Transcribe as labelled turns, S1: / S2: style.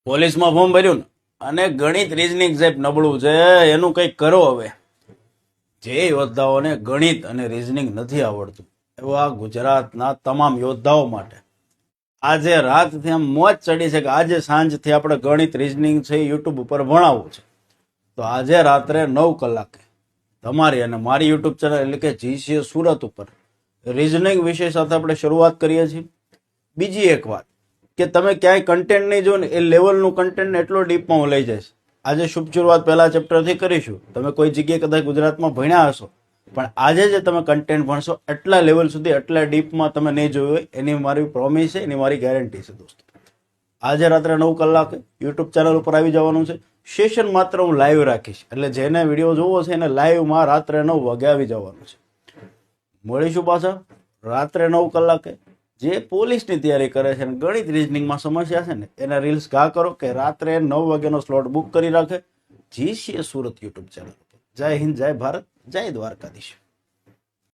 S1: પોલીસમાં ફોર્મ ભર્યું ને અને ગણિત રીઝનિંગ સાહેબ નબળું છે, એનું કંઈક કરો હવે. જે યોદ્ધાઓને ગણિત અને રીઝનિંગ નથી આવડતું એવા ગુજરાતના તમામ યોદ્ધાઓ માટે આજે રાતથી આમ મોજ ચડી છે કે આજે સાંજથી આપણે ગણિત રીઝનિંગ છે યુટ્યુબ ઉપર ભણાવવું છે. તો આજે રાત્રે 9 કલાકે તમારી અને મારી યુટ્યુબ ચેનલ એટલે કે જીસીએ સુરત ઉપર રીઝનિંગ વિષય સાથે આપણે શરૂઆત કરીએ છીએ. બીજી એક વાત કે તમે ક્યાંય કન્ટેન્ટ નહીં જો ને એ લેવલનું કન્ટેન્ટ એટલો ડીપમાં હું લઈ જઈશ. આજે શુભ શરૂઆત પહેલા ચેપ્ટરથી કરીશું. તમે કોઈ જગ્યાએ કદાચ ગુજરાતમાં ભણ્યા હશો પણ આજે જે તમે કન્ટેન્ટ ભણશો એટલા લેવલ સુધી એટલા ડીપમાં તમે નહીં જોયું હોય એની મારી પ્રોમિસ છે, એની મારી ગેરંટી છે દોસ્તો. આજે રાત્રે 9 કલાકે યુટ્યુબ ચેનલ ઉપર આવી જવાનું છે. સેશન માત્ર હું લાઈવ રાખીશ એટલે જેને વિડીયો જોવો છે એને લાઈવમાં રાત્રે 9 વાગે આવી જવાનું છે. મળીશું પાછા રાત્રે 9 કલાકે. જે પોલીસની તૈયારી કરે છે અને ગણિત રીઝનિંગમાં સમસ્યા છે ને એના રીલ્સ ઘા કરો કે રાત્રે 9 વાગ્યાનો સ્લોટ બુક કરી રાખે જીસીએ સુરત યુટ્યુબ ચેનલ. જય હિન્દ, જય ભારત, જય દ્વારકાધીશ.